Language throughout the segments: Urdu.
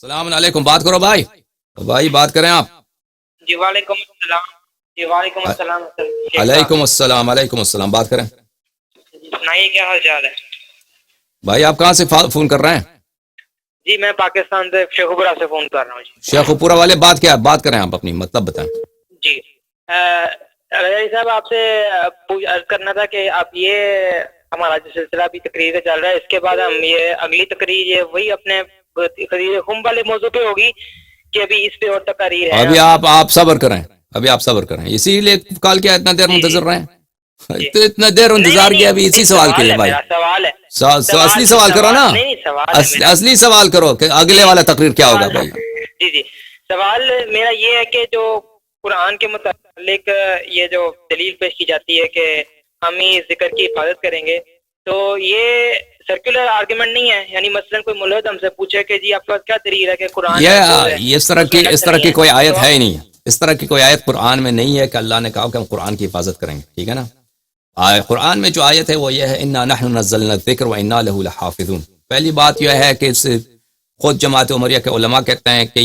السلام علیکم، بات کرو بھائی بھائی بات کریں آپ۔ جی وعلیکم السلام۔ جی وعلیکم السلام شیخ علیکم صاحب۔ السلام، علیکم السلام، بات کریں جی سنائیے کیا حال چال ہے؟ بھائی۔ آپ کہاں سے فون کر رہے ہیں؟ جی میں پاکستان سے شیخوپورہ سے فون کر رہا ہوں جی۔ شیخ پورہ والے بات کیا بات کریں، آپ اپنی مطلب بتائیں۔ جی رضا صاحب آپ سے عرض کرنا تھا کہ آپ یہ ہمارا جو سلسلہ ابھی تقریر کا چل رہا ہے اس کے بعد ہم یہ اگلی تقریر یہ وہی اپنے تقریر خم والے موضوع پہ ہوگی کہ ابھی اس پہ اور تقاریر ہے؟ ابھی آپ صبر کریں، ابھی آپ صبر کریں، اسی لیے کال کیا اتنا دیر منتظر رہے ہیں؟ تو اتنا دیر انتظار کیا ابھی اسی سوال کے لیے بھائی۔ سوال ہے اصلی سوال کرو نا، نہیں سوال ہے اصلی سوال کرو کہ اگلے والا تقریر کیا ہوگا بھائی۔ جی جی سوال میرا یہ ہے کہ جو قرآن کے متعلق یہ جو دلیل پیش کی جاتی ہے کہ ہم ہی ذکر کی حفاظت کریں گے، تو یہ سرکولر آرگیومنٹ نہیں ہے؟ یعنی مثلا کوئی ملحد ہم سے پوچھے کہ جی آپ کا کیا دلیل ہے کہ قرآن یہ اس طرح کی کوئی آیت ہے ہی نہیں، اس طرح کی کوئی آیت قرآن میں نہیں ہے کہ اللہ نے کہا کہ ہم قرآن کی حفاظت کریں گے، ٹھیک ہے نا۔ قرآن میں جو آیت ہے وہ یہ ہے انا نحن نزلنا الذکر وانا له لحافظون۔ پہلی بات یہ ہے کہ خود جماعت عمریہ کے علماء کہتے ہیں کہ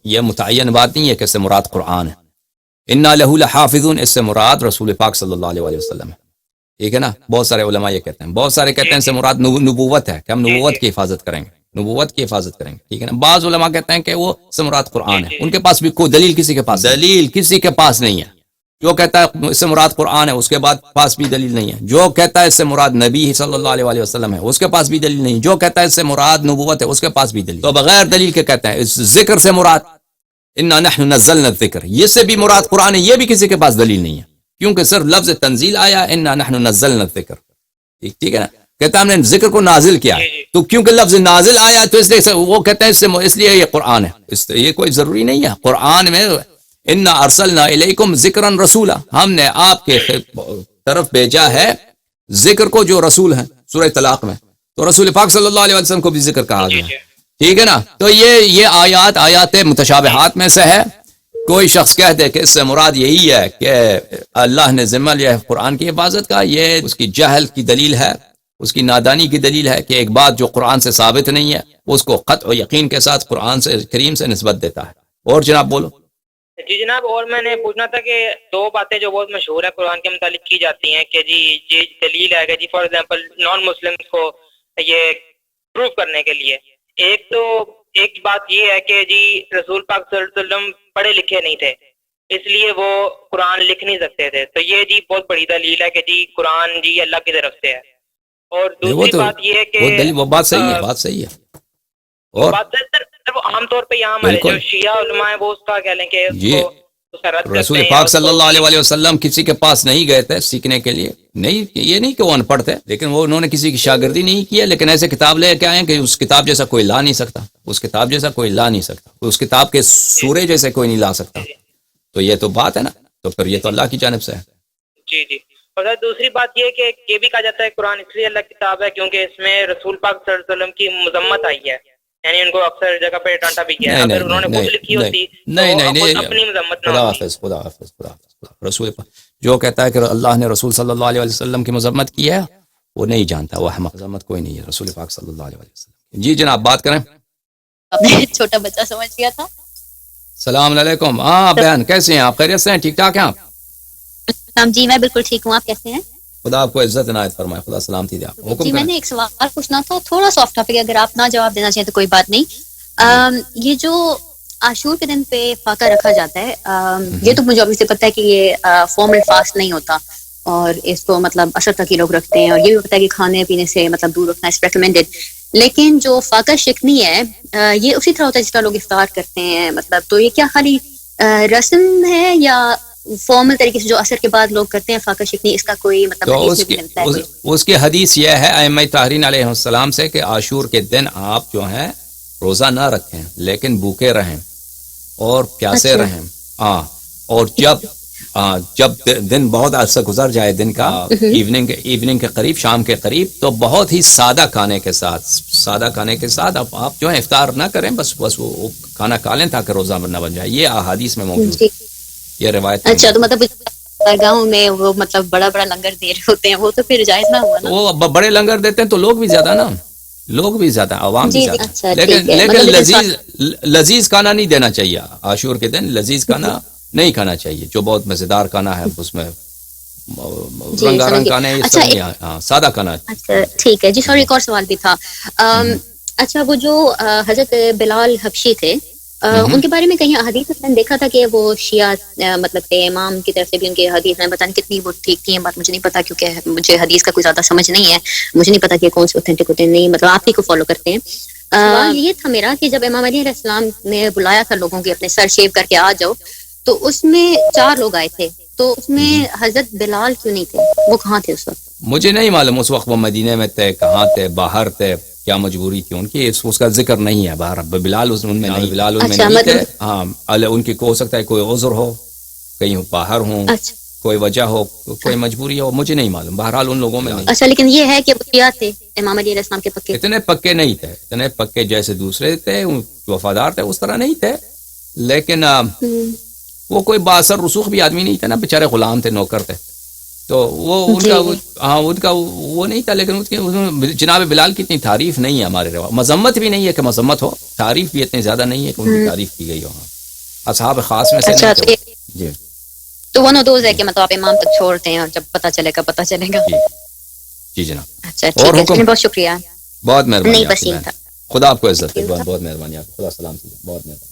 یہ متعین بات نہیں ہے کہ اس سے مراد قرآن ہے۔ انا له لحافظون، اس سے مراد رسول پاک صلی اللہ علیہ وسلم ہے، ٹھیک ہے نا۔ بہت سارے علماء یہ کہتے ہیں، بہت سارے کہتے ہیں اس سے مراد نبوت ہے کہ ہم نبوت کی حفاظت کریں گے، نبوت کی حفاظت کریں گے، ٹھیک ہے نا۔ بعض علماء کہتے ہیں کہ وہ سے مراد قرآن ہے، ان کے پاس بھی کوئی دلیل کسی کے پاس نہیں ہے۔ جو کہتا ہے اس سے مراد قرآن ہے اس کے پاس بھی دلیل نہیں ہے۔ جو کہتا ہے اس سے مراد نبی صلی اللہ علیہ وسلم ہے اس کے پاس بھی دلیل نہیں۔ جو کہتا ہے اس سے مراد نبوت ہے اس کے پاس بھی دلیل۔ تو بغیر دلیل کے کہتے ہیں اس ذکر سے مراد انا نحن نزلنا الذکر، یہ سے بھی مراد قرآن ہے، یہ بھی کسی کے پاس دلیل نہیں ہے، کیونکہ صرف لفظ تنزیل آیا انا نحن نزلنا الذکر، ٹھیک ہے نا۔ کہتا ہم نے ذکر کو نازل کیا ہے، تو کیونکہ لفظ نازل آیا تو اس لیے وہ کہتے ہیں اس لیے یہ قرآن ہے۔ یہ کوئی ضروری نہیں ہے۔ قرآن میں انا ارسلنا الیکم ذکرا رسولا، ہم نے آپ کے طرف بھیجا ہے ذکر کو جو رسول ہیں، سورہ طلاق میں تو رسول پاک صلی اللہ علیہ وسلم کو بھی ذکر کہا گیا ہے، ٹھیک ہے نا۔ تو یہ آیات متشابہات میں سے ہے۔ کوئی شخص کہہ دے کہ اس سے مراد یہی ہے کہ اللہ نے ذمہ لیا ہے قرآن کی حفاظت کا، یہ اس کی جہل کی دلیل ہے، اس کی نادانی کی دلیل ہے کہ ایک بات جو قرآن سے ثابت نہیں ہے اس کو قطع و یقین کے ساتھ قرآن سے کریم سے نسبت دیتا ہے۔ اور جناب بولو۔ جی جناب، اور میں نے پوچھنا تھا کہ دو باتیں جو بہت مشہور ہیں قرآن کے متعلق کی جاتی ہیں کہ جی یہ دلیل ہے کہ جی فار ایگزامپل نان مسلمس کو یہ پروف کرنے کے لیے، ایک بات یہ ہے کہ جی رسول پاک صلی اللہ علیہ وسلم پڑھے لکھے نہیں تھے اس لیے وہ قرآن لکھ نہیں سکتے تھے، تو یہ جی بہت بڑی دلیل ہے کہ جی قرآن جی اللہ کی طرف سے ہے۔ اور دوسری بات یہ ہے کہ وہ بات صحیح ہے، بات صحیح ہے۔ اور وہ عام طور پہ یہاں ہمارے جو شیعہ علماء ہیں وہ اس کا کہہ لیں کہ رسول پاک صلی اللہ علیہ وسلم کسی کے پاس نہیں گئے تھے سیکھنے کے لیے، نہیں یہ نہیں کہ وہ ان پڑھ تھے، لیکن وہ انہوں نے کسی کی شاگردی نہیں کی ہے، لیکن ایسے کتاب لے کے آئے کہ اس کتاب جیسا کوئی لا نہیں سکتا، اس کتاب جیسا کوئی لا نہیں سکتا، اس کتاب کے سورے جیسے کوئی نہیں لا سکتا۔ تو یہ تو بات ہے نا، تو پھر یہ تو اللہ کی جانب سے ہے۔ جی جی۔ اور دوسری بات یہ کہ یہ بھی کہا جاتا ہے قرآن اس لیے اللہ کی کتاب ہے کیونکہ اس میں رسول پاک صلی اللہ علیہ وسلم کی مذمت آئی ہے، یعنی ان کو اکثر جگہ پہ ڈانٹا بھی گیا ہے۔ اگر انہوں نے خود لکھی ہوتی تو اپنی مذمت نہ ہوتی۔ خدا حافظ رسول جو کہتا ہے کہ اللہ نے رسول صلی اللہ علیہ وسلم کی مذمت کی ہے وہ نہیں جانتا، وہ احمق، مذمت کوئی نہیں ہے رسول پاک صلی اللہ علیہ وسلم۔ جی جناب بات کریں۔ چھوٹا بچہ سمجھ گیا تھا۔ السلام علیکم۔ ہاں بہن کیسے ہیں آپ؟ خیریت سے ہیں؟ ٹھیک ٹھاک ہیں آپ؟ جی میں بالکل ٹھیک ہوں، آپ کیسے ہیں؟ خدا آپ کو عزت عنایت فرمائے، خدا سلامتی دے آپ کو۔ جی میں نے ایک سوال پوچھنا تھا، تھوڑا سافٹ ٹاپک ہے، اگر آپ نہ جواب دینا چاہیں تو کوئی بات نہیں۔ یہ جو عاشور کے دن پہ فاقہ رکھا جاتا ہے، یہ تو مجھے ابھی پتہ ہے کہ یہ فارمل فاسٹ نہیں ہوتا اور اس کو مطلب 10 تک ہی لوگ رکھتے ہیں، اور یہ بھی پتہ ہے کہ کھانے پینے سے مطلب دور رکھنا ہے ریکمینڈیڈ، لیکن جو فاقہ شکنی ہے یہ اسی طرح ہوتا ہے جس کا لوگ افطار کرتے ہیں، مطلب تو یہ کیا خالی رسم ہے یا فارمل طریقے سے جو عصر کے بعد لوگ کرتے ہیں فاقہ شکنی، اس کا کوئی مطلب اس کی حدیث یہ ہے ائمہ طاہرین علیہ السلام سے کہ عاشور کے دن آپ جو ہیں روزہ نہ رکھیں لیکن بھوکے رہیں اور پیاسے رہیں، اور جب دن بہت عرصہ گزر جائے دن کا، ایوننگ کے قریب، شام کے قریب، تو بہت ہی سادہ کھانے کے ساتھ آپ جو ہے افطار نہ کریں، بس وہ کھانا کھا لیں تاکہ روزہ نہ بن جائے۔ یہ احادیث میں موجود ہے یہ روایت۔ اچھا، تو مطلب گاؤں میں وہ مطلب بڑا لنگر دے رہے ہوتے ہیں، وہ تو پھر جائز نہ ہوا نا؟ وہ بڑے لنگر دیتے ہیں تو لوگ بھی زیادہ نا، لوگ بھی زیادہ، عوام بھی جی، زیادہ، اچھا، لیکن ٹھیک ہے، لیکن مطلب لذیذ کھانا نہیں دینا چاہیے عاشور کے دن، لذیذ کھانا نہیں کھانا چاہیے جو بہت مزیدار کھانا ہے، اس میں رنگا رنگ کھانا ہے، اس طرح نہیں، ہاں سادہ کھانا. اچھا ٹھیک ہے جی. سوری ایک اور سوال بھی تھا. اچھا وہ جو حضرت بلال حبشی تھے ان کے بارے میں کہیں احادیث میں دیکھا تھا کہ وہ شیعہ مطلب کہ امام کی طرف سے بھی ان کی حدیث میں پتہ نہیں کتنی وہ ٹھیک تھی، بات مجھے نہیں پتا کیونکہ مجھے حدیث کا کوئی زیادہ سمجھ نہیں ہے، مجھے نہیں پتا کہ کون سے اوتھینٹک ہوتے ہیں، نہیں مطلب آپ ہی کو فالو کرتے ہیں. سوال یہ تھا میرا کہ جب امام علیہ السلام نے بلایا تھا لوگوں کے اپنے سر شیو کر کے آ جاؤ، تو اس میں 4 لوگ آئے تھے، تو اس میں حضرت بلال کیوں نہیں تھے؟ وہ کہاں تھے اس وقت؟ مجھے نہیں معلوم اس وقت وہ مدینے میں تھے، کہاں تھے، باہر تھے، کیا مجبوری تھی ان کی، اس کا ذکر نہیں ہے باہر. بلال ان میں نہیں، بلال ان میں نہیں تھے. ہاں ان کی ہو سکتا ہے کوئی عذر ہو، کہیں باہر ہوں، کوئی وجہ ہو، کوئی مجبوری ہو، مجھے نہیں معلوم. بہرحال ان لوگوں میں نہیں. اچھا لیکن یہ ہے کہ وہ کیا تھے امام علیہ السلام کے پکے؟ اتنے پکے نہیں تھے، اتنے پکے جیسے دوسرے تھے وفادار تھے اس طرح نہیں تھے، لیکن وہ کوئی باثر رسوخ بھی آدمی نہیں تھے نا، بیچارے غلام تھے، نوکر تھے، تو وہ ان کا وہ نہیں تھا. لیکن جناب بلال کی اتنی تعریف نہیں ہے ہمارے روا، مذمت بھی نہیں ہے کہ مذمت ہو، تعریف بھی اتنی زیادہ نہیں ہے کہ ان کی تعریف کی گئی ہو. اصحاب خاص میں سے اچھا نہیں تھے. جی تو ون دوز ہے کہ مطلب آپ امام تک چھوڑتے ہیں اور جب پتہ چلے گا پتہ چلے گا. جی جناب. اچھا ٹھیک ہے، بہت شکریہ. بہت مہربانی. نہیں بس یہ تھا. خدا آپ کو عزت دے. بہت مہربانی. آپ خدا سلام. بہت مہربانی.